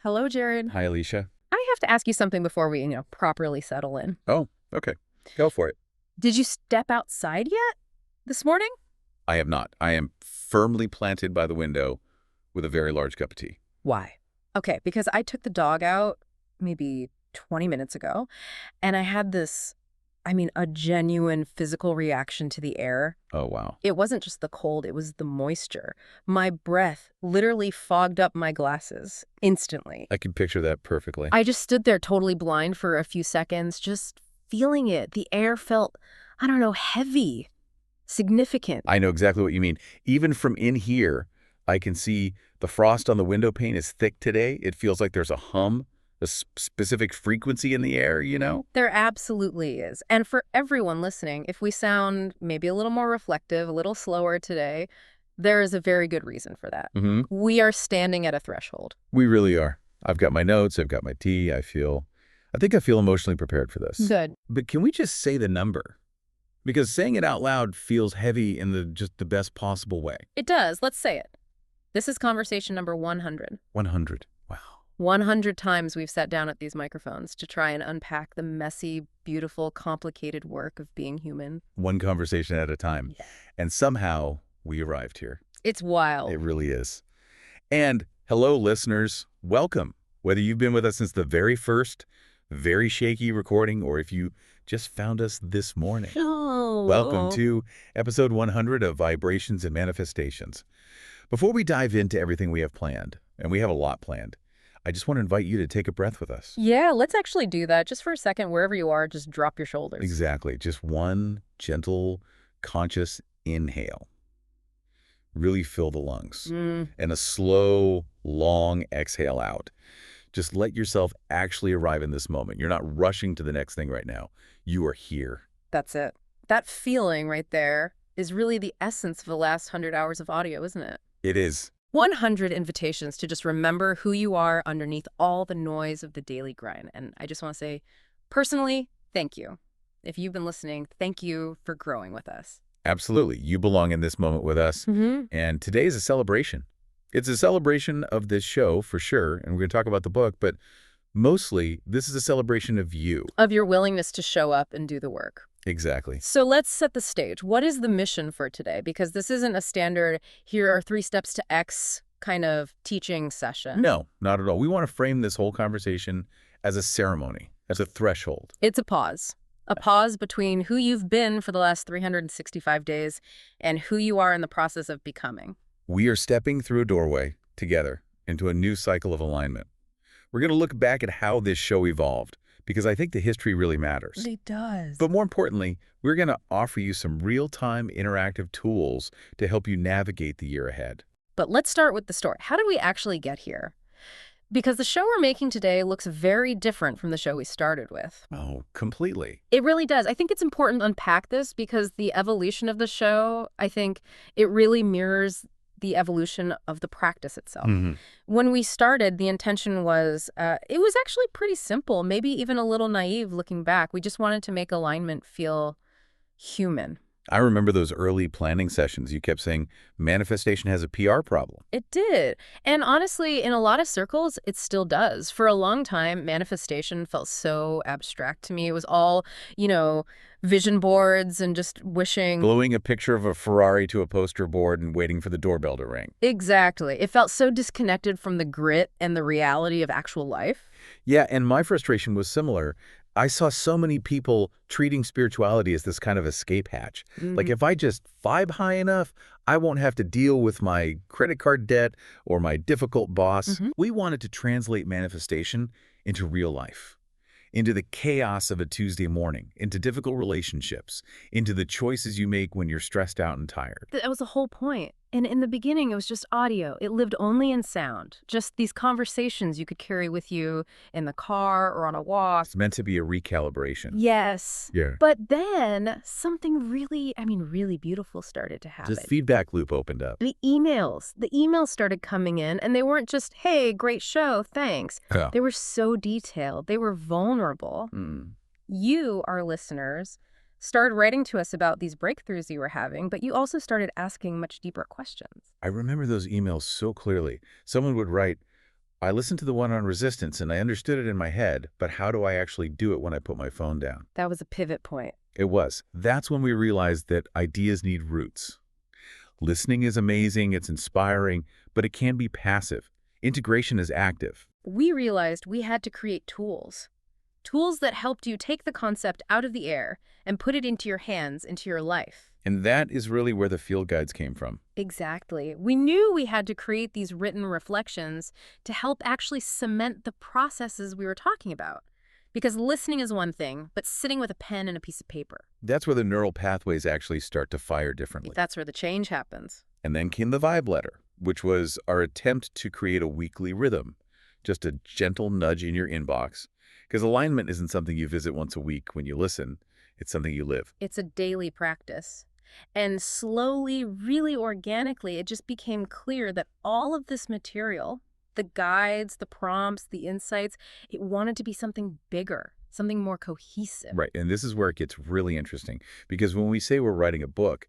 Hello, Jared. Hi, Alicia. I have to ask you something before we, properly settle in. Oh, okay. Go for it. Did you step outside yet this morning? I have not. I am firmly planted by the window with a very large cup of tea. Why? Okay, because I took the dog out maybe 20 minutes ago, and I had a genuine physical reaction to the air. Oh, wow. It wasn't just the cold, it was the moisture. My breath literally fogged up my glasses instantly. I can picture that perfectly. I just stood there totally blind for a few seconds, just feeling it. The air felt, heavy, significant. I know exactly what you mean. Even from in here, I can see the frost on the window pane is thick today. It feels like there's a hum, a specific frequency in the air, you know? There absolutely is. And for everyone listening, if we sound maybe a little more reflective, a little slower today, there is a very good reason for that. We are standing at a threshold. We really are. I've got my notes. I've got my tea. I think I feel emotionally prepared for this. Good. But can we just say the number? Because saying it out loud feels heavy in just the best possible way. It does. Let's say it. This is conversation number 100. 100. Wow. 100 times we've sat down at these microphones to try and unpack the messy, beautiful, complicated work of being human. One conversation at a time. Yeah. And somehow we arrived here. It's wild. It really is. And hello, listeners. Welcome. Whether you've been with us since the very first, very shaky recording, or if you just found us this morning. Oh. Welcome to episode 100 of Vibrations and Manifestations. Before we dive into everything we have planned, and we have a lot planned, I just want to invite you to take a breath with us. Yeah, let's actually do that. Just for a second, wherever you are, just drop your shoulders. Exactly. Just one gentle, conscious inhale. Really fill the lungs. And a slow, long exhale out. Just let yourself actually arrive in this moment. You're not rushing to the next thing right now. You are here. That's it. That feeling right there is really the essence of the last 100 hours of audio, isn't it? It is. 100 invitations to just remember who you are underneath all the noise of the daily grind. And I just want to say, personally, thank you. If you've been listening, thank you for growing with us. Absolutely. You belong in this moment with us. And today is a celebration. It's a celebration of this show, for sure, and we're going to talk about the book, but mostly this is a celebration of you. Of your willingness to show up and do the work. Exactly. So let's set the stage. What is the mission for today? Because this isn't a standard, here are 3 steps to X kind of teaching session. No, not at all. We want to frame this whole conversation as a ceremony, as a threshold. It's a pause. A pause between who you've been for the last 365 days and who you are in the process of becoming. We are stepping through a doorway together into a new cycle of alignment. We're going to look back at how this show evolved, because I think the history really matters. It does. But more importantly, we're going to offer you some real-time interactive tools to help you navigate the year ahead. But let's start with the story. How did we actually get here? Because the show we're making today looks very different from the show we started with. Oh, completely. It really does. I think it's important to unpack this because the evolution of the show, I think it really mirrors the evolution of the practice itself. When we started, the intention was, it was actually pretty simple, maybe even a little naive looking back. We just wanted to make alignment feel human. I remember those early planning sessions. You kept saying, manifestation has a PR problem. It did. And honestly, in a lot of circles, it still does. For a long time, manifestation felt so abstract to me. It was all, vision boards and just wishing. Gluing a picture of a Ferrari to a poster board and waiting for the doorbell to ring. Exactly. It felt so disconnected from the grit and the reality of actual life. Yeah, and my frustration was similar. I saw so many people treating spirituality as this kind of escape hatch. Like if I just vibe high enough, I won't have to deal with my credit card debt or my difficult boss. We wanted to translate manifestation into real life, into the chaos of a Tuesday morning, into difficult relationships, into the choices you make when you're stressed out and tired. That was the whole point. And in the beginning, it was just audio. It lived only in sound. Just these conversations you could carry with you in the car or on a walk. It's meant to be a recalibration. Yes. Yeah. But then something really beautiful started to happen. Just feedback loop opened up. The emails started coming in, and they weren't just, hey, great show, thanks. Yeah. They were so detailed. They were vulnerable. You, our listeners, started writing to us about these breakthroughs you were having, but you also started asking much deeper questions. I remember those emails so clearly. Someone would write, I listened to the one on resistance and I understood it in my head, but how do I actually do it when I put my phone down? That was a pivot point. It was. That's when we realized that ideas need roots. Listening is amazing, it's inspiring, but it can be passive. Integration is active. We realized we had to create tools. Tools that helped you take the concept out of the air and put it into your hands, into your life. And that is really where the field guides came from. Exactly. We knew we had to create these written reflections to help actually cement the processes we were talking about. Because listening is one thing, but sitting with a pen and a piece of paper. That's where the neural pathways actually start to fire differently. That's where the change happens. And then came the vibe letter, which was our attempt to create a weekly rhythm. Just a gentle nudge in your inbox. Because alignment isn't something you visit once a week when you listen. It's something you live. It's a daily practice. And slowly, really organically, it just became clear that all of this material, the guides, the prompts, the insights, it wanted to be something bigger, something more cohesive. Right, and this is where it gets really interesting. Because when we say we're writing a book,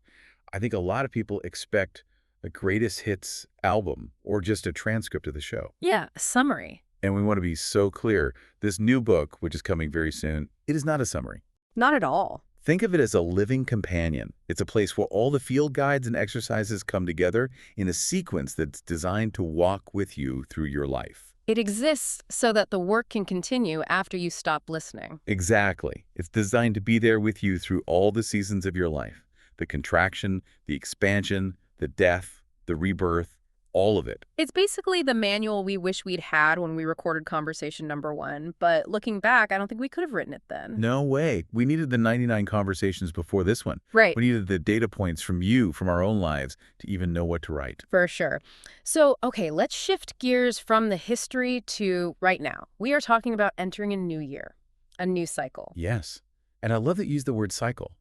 I think a lot of people expect a greatest hits album or just a transcript of the show. Yeah, a summary. And we want to be so clear, this new book, which is coming very soon, it is not a summary. Not at all. Think of it as a living companion. It's a place where all the field guides and exercises come together in a sequence that's designed to walk with you through your life. It exists so that the work can continue after you stop listening. Exactly. It's designed to be there with you through all the seasons of your life. The contraction, the expansion, the death, the rebirth, all of it. It's basically the manual we wish we'd had when we recorded conversation #1, but looking back, I don't think we could have written it then. No way. We needed the 99 conversations before this one. Right. We needed the data points from you, from our own lives, to even know what to write. For sure. So, okay, let's shift gears from the history to right now. We are talking about entering a new year, a new cycle. Yes. And I love that you use the word cycle,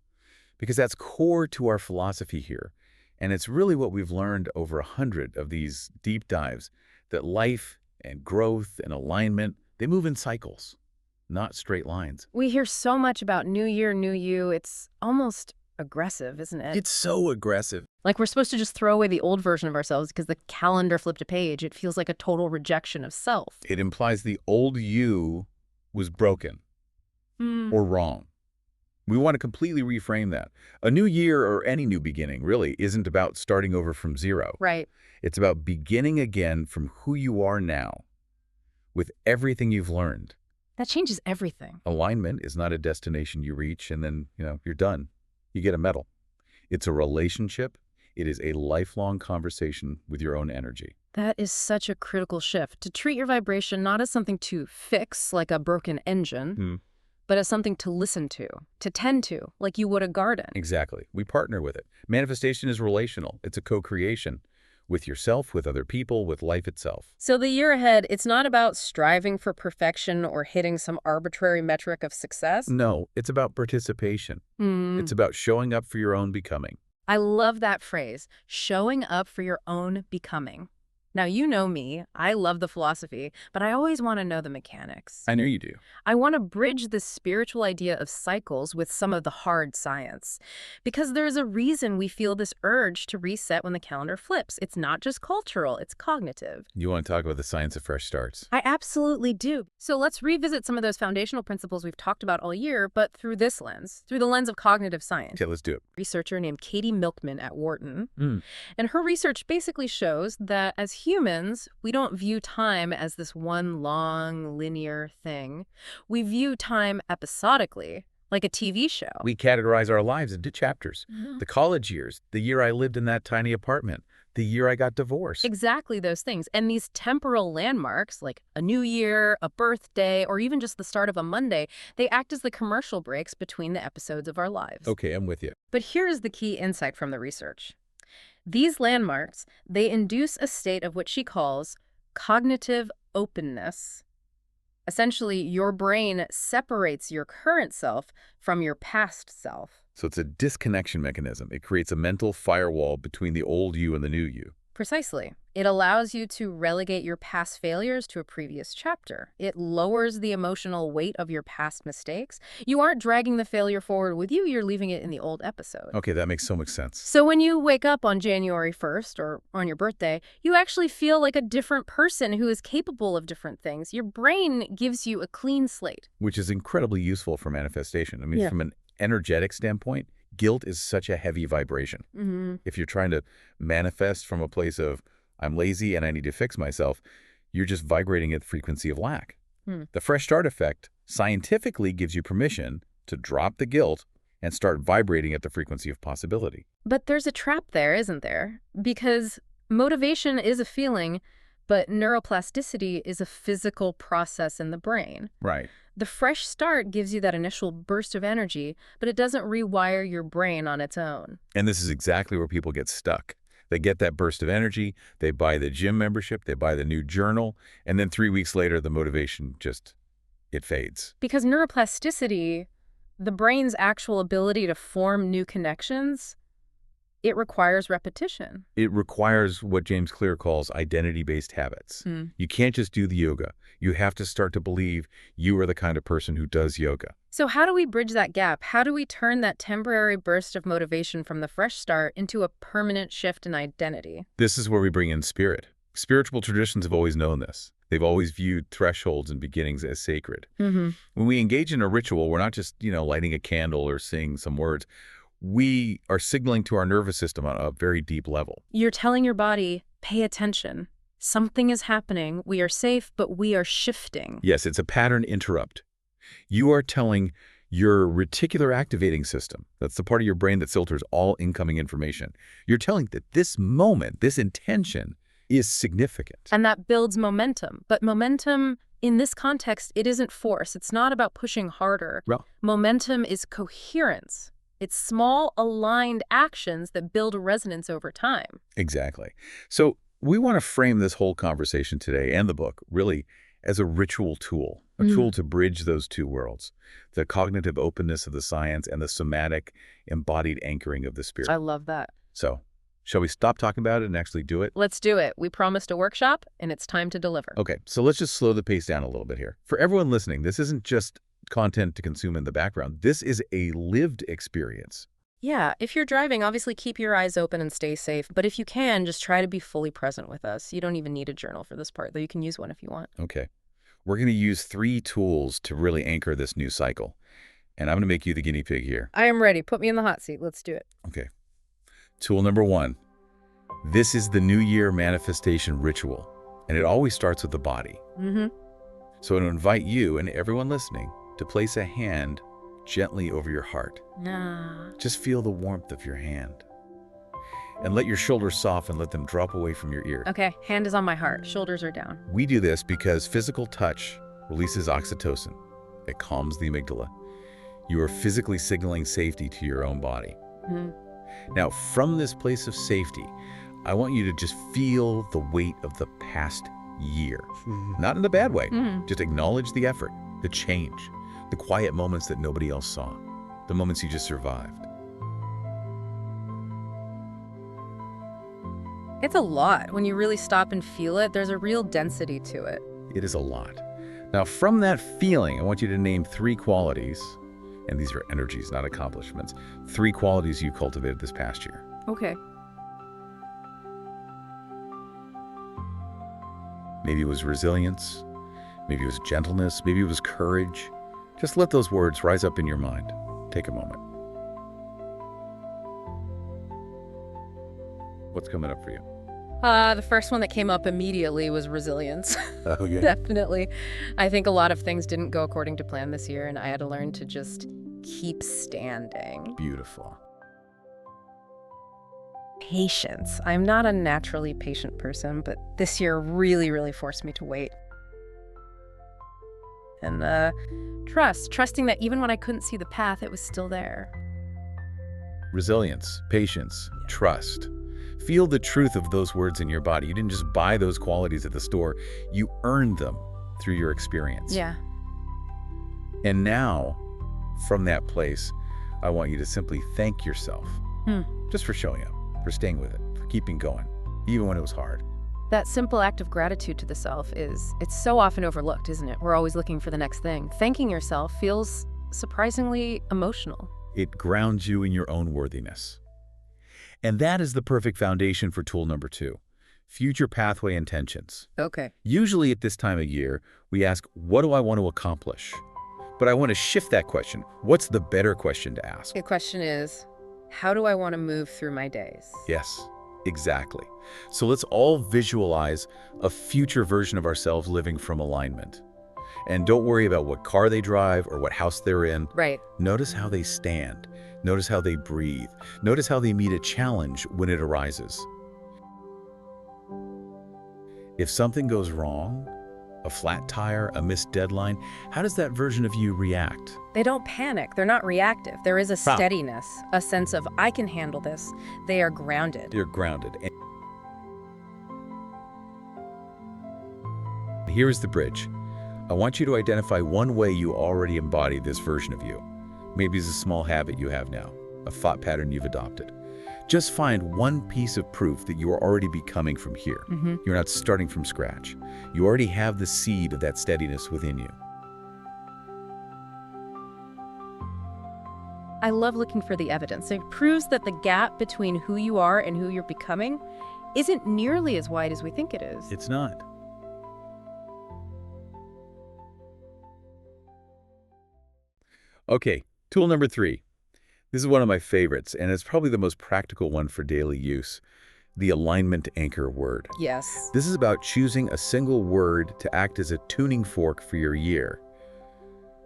because that's core to our philosophy here. And it's really what we've learned over 100 of these deep dives, that life and growth and alignment, they move in cycles, not straight lines. We hear so much about new year, new you. It's almost aggressive, isn't it? It's so aggressive. Like we're supposed to just throw away the old version of ourselves because the calendar flipped a page. It feels like a total rejection of self. It implies the old you was broken or wrong. We want to completely reframe that. A new year or any new beginning really isn't about starting over from zero. Right. It's about beginning again from who you are now with everything you've learned. That changes everything. Alignment is not a destination you reach and then, you're done. You get a medal. It's a relationship. It is a lifelong conversation with your own energy. That is such a critical shift, to treat your vibration not as something to fix, like a broken engine, but as something to listen to tend to, like you would a garden. Exactly. We partner with it. Manifestation is relational. It's a co-creation with yourself, with other people, with life itself. So the year ahead, it's not about striving for perfection or hitting some arbitrary metric of success. No, it's about participation. It's about showing up for your own becoming. I love that phrase, showing up for your own becoming. Now, you know me, I love the philosophy, but I always want to know the mechanics. I know you do. I want to bridge this spiritual idea of cycles with some of the hard science. Because there's a reason we feel this urge to reset when the calendar flips. It's not just cultural, it's cognitive. You want to talk about the science of fresh starts? I absolutely do. So let's revisit some of those foundational principles we've talked about all year, but through this lens, through the lens of cognitive science. Okay, let's do it. Researcher named Katie Milkman at Wharton. And her research basically shows that as humans, we don't view time as this one long, linear thing. We view time episodically, like a TV show. We categorize our lives into chapters. The college years, the year I lived in that tiny apartment, the year I got divorced. Exactly those things. And these temporal landmarks, like a new year, a birthday, or even just the start of a Monday, they act as the commercial breaks between the episodes of our lives. Okay, I'm with you. But here's the key insight from the research. These landmarks, they induce a state of what she calls cognitive openness. Essentially, your brain separates your current self from your past self. So it's a disconnection mechanism. It creates a mental firewall between the old you and the new you. Precisely. It allows you to relegate your past failures to a previous chapter. It lowers the emotional weight of your past mistakes. You aren't dragging the failure forward with you, you're leaving it in the old episode. Okay, that makes so much sense. So when you wake up on January 1st or on your birthday, you actually feel like a different person who is capable of different things. Your brain gives you a clean slate. Which is incredibly useful for manifestation. I mean, from an energetic standpoint, guilt is such a heavy vibration. If you're trying to manifest from a place of, I'm lazy and I need to fix myself, you're just vibrating at the frequency of lack. The fresh start effect scientifically gives you permission to drop the guilt and start vibrating at the frequency of possibility. But there's a trap there, isn't there? Because motivation is a feeling, but neuroplasticity is a physical process in the brain. Right. The fresh start gives you that initial burst of energy, but it doesn't rewire your brain on its own. And this is exactly where people get stuck. They get that burst of energy, they buy the gym membership, they buy the new journal, and then 3 weeks later, the motivation it fades. Because neuroplasticity, the brain's actual ability to form new connections, it requires repetition. It requires what James Clear calls identity-based habits. You can't just do the yoga. You have to start to believe you are the kind of person who does yoga. So how do we bridge that gap? How do we turn that temporary burst of motivation from the fresh start into a permanent shift in identity? This is where we bring in spirit. Spiritual traditions have always known this. They've always viewed thresholds and beginnings as sacred. When we engage in a ritual, we're not just, lighting a candle or saying some words. We are signaling to our nervous system on a very deep level. You're telling your body, pay attention. Something is happening. We are safe, but we are shifting. Yes, it's a pattern interrupt. You are telling your reticular activating system, that's the part of your brain that filters all incoming information. You're telling that this moment, this intention, is significant. And that builds momentum. But momentum, in this context, it isn't force. It's not about pushing harder. Well, momentum is coherence. It's small, aligned actions that build resonance over time. Exactly. So we want to frame this whole conversation today and the book really as a ritual tool, a tool to bridge those two worlds, the cognitive openness of the science and the somatic embodied anchoring of the spirit. I love that. So shall we stop talking about it and actually do it? Let's do it. We promised a workshop, and it's time to deliver. Okay, so let's just slow the pace down a little bit here. For everyone listening, this isn't just content to consume in the background. This is a lived experience. Yeah, if you're driving, obviously keep your eyes open and stay safe. But if you can, just try to be fully present with us. You don't even need a journal for this part, though you can use one if you want. Okay. We're going to use 3 tools to really anchor this new cycle. And I'm going to make you the guinea pig here. I am ready. Put me in the hot seat. Let's do it. Okay. Tool number 1. This is the New Year manifestation ritual. And it always starts with the body. So I invite you and everyone listening to place a hand gently over your heart. Just feel the warmth of your hand. And let your shoulders soften, let them drop away from your ear. Okay, hand is on my heart. Shoulders are down. We do this because physical touch releases oxytocin. It calms the amygdala. You are physically signaling safety to your own body. Now, from this place of safety, I want you to just feel the weight of the past year. Not in a bad way. Just acknowledge the effort, the change, the quiet moments that nobody else saw, the moments you just survived. It's a lot. When you really stop and feel it, there's a real density to it. It is a lot. Now, from that feeling, I want you to name 3 qualities, and these are energies, not accomplishments, 3 qualities you cultivated this past year. Okay. Maybe it was resilience, maybe it was gentleness, maybe it was courage. Just let those words rise up in your mind. Take a moment. What's coming up for you? The first one that came up immediately was resilience. Okay. Definitely. I think a lot of things didn't go according to plan this year, and I had to learn to just keep standing. Beautiful. Patience. I'm not a naturally patient person, but this year really, really forced me to wait. And trusting that even when I couldn't see the path, it was still there. Resilience, patience, trust. Feel the truth of those words in your body. You didn't just buy those qualities at the store. You earned them through your experience. Yeah. And now, from that place, I want you to simply thank yourself just for showing up, for staying with it, for keeping going. even when it was hard. That simple act of gratitude to the self it's so often overlooked, isn't it? We're always looking for the next thing. Thanking yourself feels surprisingly emotional. It grounds you in your own worthiness. And that is the perfect foundation for tool number 2, future pathway intentions. Okay. Usually at this time of year, we ask, what do I want to accomplish? But I want to shift that question. What's the better question to ask? The question is, how do I want to move through my days? Yes, exactly. So let's all visualize a future version of ourselves living from alignment. And don't worry about what car they drive or what house they're in. Right. Notice how they stand. Notice how they breathe. Notice how they meet a challenge when it arises. If something goes wrong, a flat tire, a missed deadline, how does that version of you react? They don't panic. They're not reactive. There is a steadiness, a sense of, I can handle this. They are grounded. You're grounded. And here is the bridge. I want you to identify one way you already embody this version of you. Maybe it's a small habit you have now, a thought pattern you've adopted. Just find one piece of proof that you are already becoming from here. You're not starting from scratch. You already have the seed of that steadiness within you. I love looking for the evidence. It proves that the gap between who you are and who you're becoming isn't nearly as wide as we think it is. It's not. Okay, tool number 3. This is one of my favorites, and it's probably the most practical one for daily use, the alignment anchor word. Yes. This is about choosing a single word to act as a tuning fork for your year.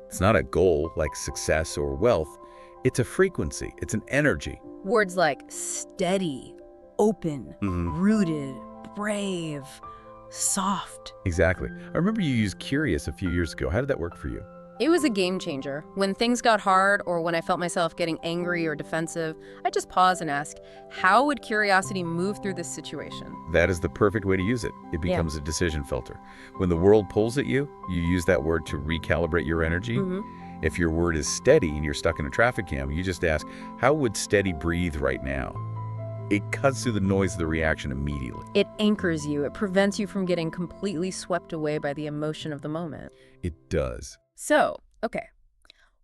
It's not a goal like success or wealth. It's a frequency. It's an energy. Words like steady, open, rooted, brave, soft. Exactly. I remember you used curious a few years ago. How did that work for you? It was a game changer. When things got hard or when I felt myself getting angry or defensive, I'd just pause and ask, how would curiosity move through this situation? That is the perfect way to use it. It becomes a decision filter. When the world pulls at you, you use that word to recalibrate your energy. If your word is steady and you're stuck in a traffic jam, you just ask, how would steady breathe right now? It cuts through the noise of the reaction immediately. It anchors you. It prevents you from getting completely swept away by the emotion of the moment. It does. So, okay,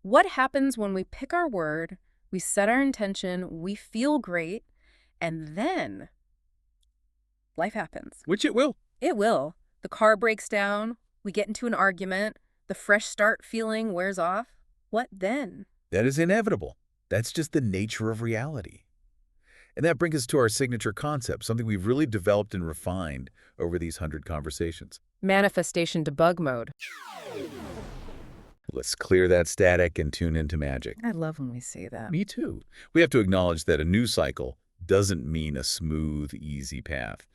what happens when we pick our word, we set our intention, we feel great, and then life happens? Which it will. It will. The car breaks down, we get into an argument, the fresh start feeling wears off. What then? That is inevitable. That's just the nature of reality. And that brings us to our signature concept, something we've really developed and refined over these 100 conversations. Manifestation Debug Mode. Let's clear that static and tune into magic. I love when we say that. Me too. We have to acknowledge that a new cycle doesn't mean a smooth, easy path.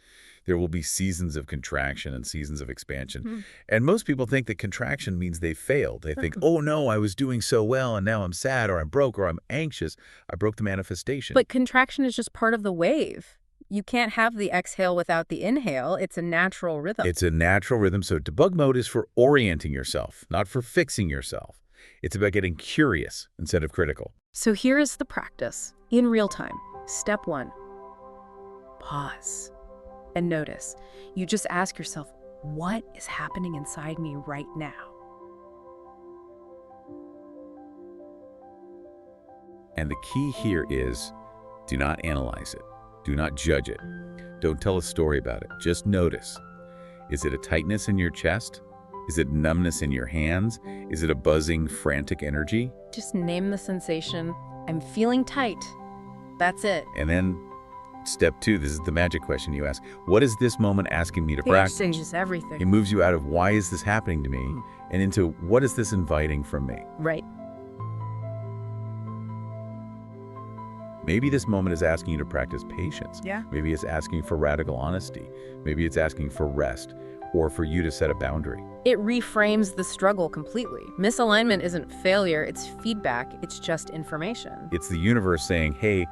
There will be seasons of contraction and seasons of expansion. And most people think that contraction means they failed. They think, oh no, I was doing so well and now I'm sad or I'm broke or I'm anxious. I broke the manifestation. But contraction is just part of the wave. You can't have the exhale without the inhale. It's a natural rhythm. It's a natural rhythm. So debug mode is for orienting yourself, not for fixing yourself. It's about getting curious instead of critical. So here is the practice in real time. Step 1, pause and notice. You just ask yourself, what is happening inside me right now? And the key here is do not analyze it. Do not judge it. Don't tell a story about it. Just notice. Is it a tightness in your chest? Is it numbness in your hands? Is it a buzzing, frantic energy? Just name the sensation. I'm feeling tight. That's it. And then step 2, this is the magic question you ask. What is this moment asking me to practice? It changes everything. It moves you out of why is this happening to me and into what is this inviting from me? Right. Maybe this moment is asking you to practice patience. Yeah. Maybe it's asking for radical honesty. Maybe it's asking for rest or for you to set a boundary. It reframes the struggle completely. Misalignment isn't failure, it's feedback, it's just information. It's the universe saying, hey,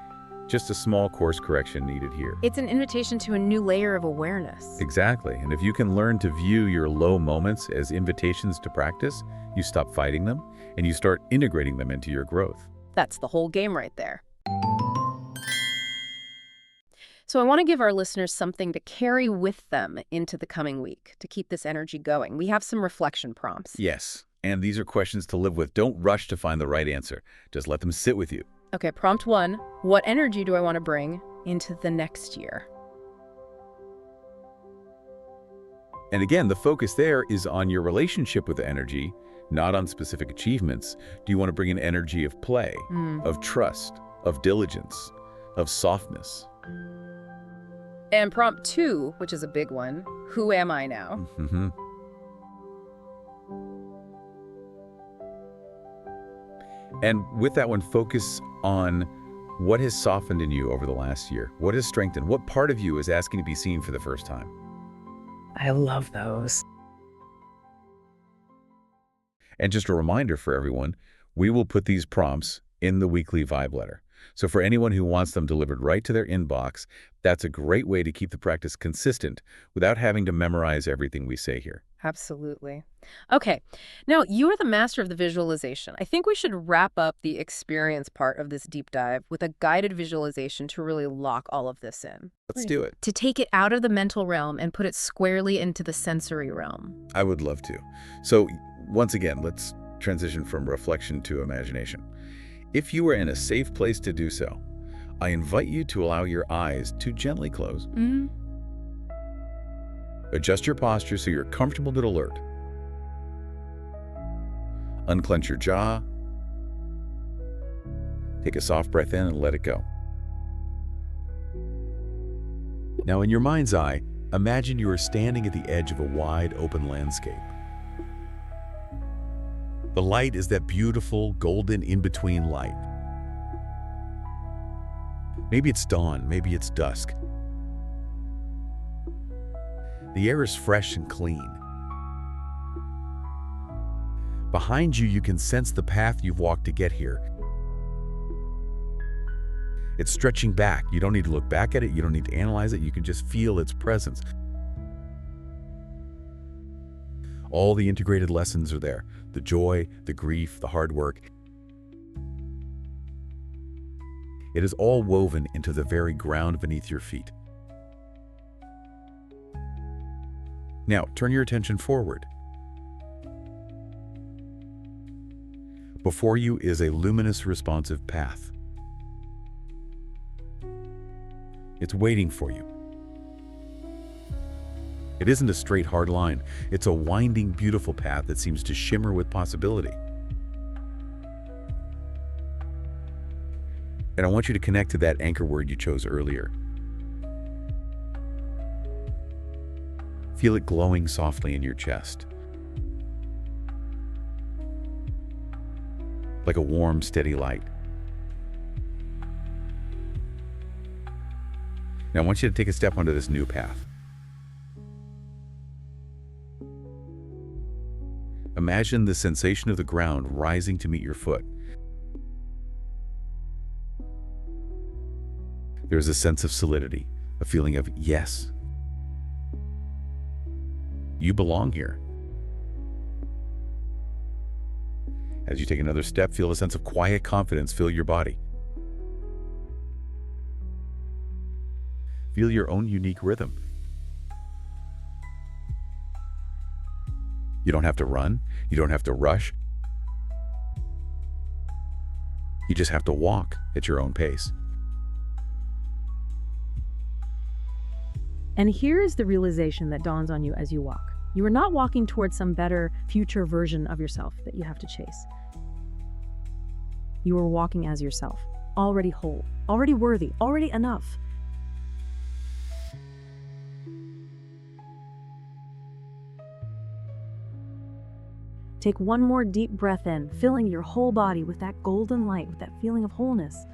just a small course correction needed here. It's an invitation to a new layer of awareness. Exactly. And if you can learn to view your low moments as invitations to practice, you stop fighting them and you start integrating them into your growth. That's the whole game right there. So I want to give our listeners something to carry with them into the coming week to keep this energy going. We have some reflection prompts. Yes, and these are questions to live with. Don't rush to find the right answer. Just let them sit with you. Okay, prompt 1. What energy do I want to bring into the next year? And again, the focus there is on your relationship with the energy, not on specific achievements. Do you want to bring an energy of play, of trust, of diligence, of softness? And prompt 2, which is a big one, who am I now? And with that one, focus on what has softened in you over the last year. What has strengthened? What part of you is asking to be seen for the first time? I love those. And just a reminder for everyone, we will put these prompts in the weekly vibe letter. So for anyone who wants them delivered right to their inbox, that's a great way to keep the practice consistent without having to memorize everything we say here. Absolutely. Okay, now you are the master of the visualization. I think we should wrap up the experience part of this deep dive with a guided visualization to really lock all of this in. Let's do it. To take it out of the mental realm and put it squarely into the sensory realm. I would love to. So once again, let's transition from reflection to imagination. If you are in a safe place to do so, I invite you to allow your eyes to gently close. Adjust your posture so you're comfortable but alert. Unclench your jaw. Take a soft breath in and let it go. Now, in your mind's eye, imagine you are standing at the edge of a wide open landscape. The light is that beautiful, golden in-between light. Maybe it's dawn, maybe it's dusk. The air is fresh and clean. Behind you, you can sense the path you've walked to get here. It's stretching back. You don't need to look back at it. You don't need to analyze it. You can just feel its presence. All the integrated lessons are there. The joy, the grief, the hard work. It is all woven into the very ground beneath your feet. Now, turn your attention forward. Before you is a luminous, responsive path. It's waiting for you. It isn't a straight, hard line. It's a winding, beautiful path that seems to shimmer with possibility. And I want you to connect to that anchor word you chose earlier. Feel it glowing softly in your chest. Like a warm, steady light. Now I want you to take a step onto this new path. Imagine the sensation of the ground rising to meet your foot. There's a sense of solidity, a feeling of yes. You belong here. As you take another step, feel a sense of quiet confidence fill your body. Feel your own unique rhythm. You don't have to run. You don't have to rush. You just have to walk at your own pace. And here is the realization that dawns on you as you walk. You are not walking towards some better future version of yourself that you have to chase. You are walking as yourself, already whole, already worthy, already enough. Take one more deep breath in, filling your whole body with that golden light, with that feeling of wholeness.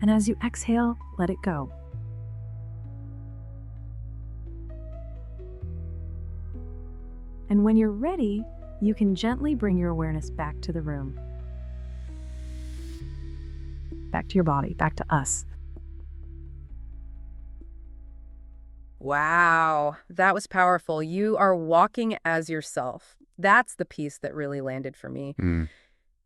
And as you exhale, let it go. And when you're ready, you can gently bring your awareness back to the room. Back to your body, back to us. Wow, that was powerful. You are walking as yourself. That's the piece that really landed for me.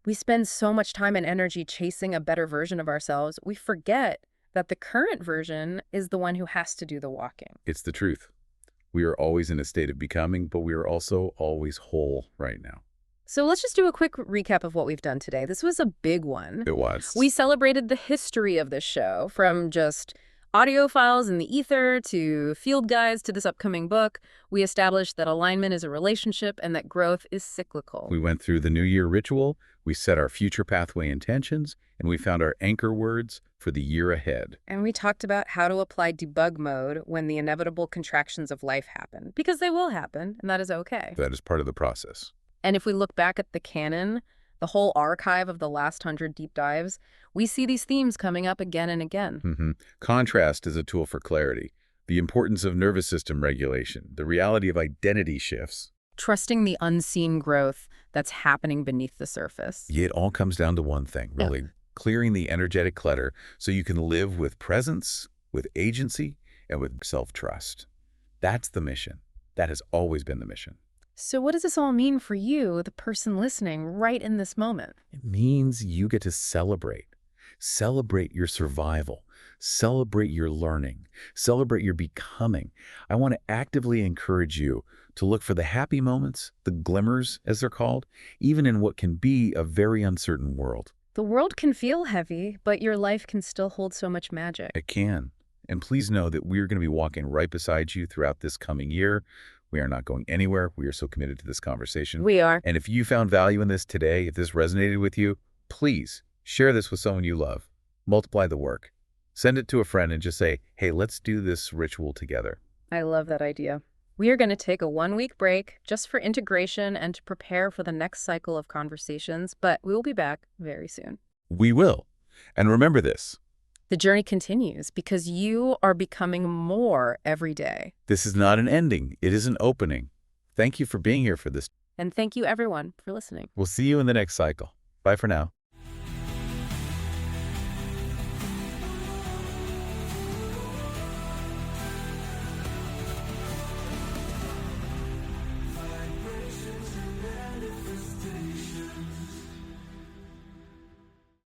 We spend so much time and energy chasing a better version of ourselves, we forget that the current version is the one who has to do the walking. It's the truth. We are always in a state of becoming, but we are also always whole right now. So let's just do a quick recap of what we've done today. This was a big one. It was. We celebrated the history of this show, from just audio files in the ether to field guides to this upcoming book. We established that alignment is a relationship and that growth is cyclical. We went through the New Year ritual, we set our future pathway intentions, and we found our anchor words for the year ahead. And we talked about how to apply debug mode when the inevitable contractions of life happen, because they will happen, and that is okay. That is part of the process. And if we look back at the canon, the whole archive of the last 100 deep dives, we see these themes coming up again and again. Contrast is a tool for clarity, the importance of nervous system regulation, the reality of identity shifts. Trusting the unseen growth that's happening beneath the surface. It all comes down to one thing, really, clearing the energetic clutter so you can live with presence, with agency, and with self-trust. That's the mission. That has always been the mission. So what does this all mean for you, the person listening, right in this moment? It means you get to celebrate. Celebrate your survival. Celebrate your learning. Celebrate your becoming. I want to actively encourage you to look for the happy moments, the glimmers, as they're called, even in what can be a very uncertain world. The world can feel heavy, but your life can still hold so much magic. It can. And please know that we're going to be walking right beside you throughout this coming year. We are not going anywhere. We are so committed to this conversation. We are. And if you found value in this today, if this resonated with you, please share this with someone you love. Multiply the work. Send it to a friend and just say, hey, let's do this ritual together. I love that idea. We are going to take a 1-week break just for integration and to prepare for the next cycle of conversations, but we will be back very soon. We will. And remember this. The journey continues because you are becoming more every day. This is not an ending. It is an opening. Thank you for being here for this. And thank you, everyone, for listening. We'll see you in the next cycle. Bye for now.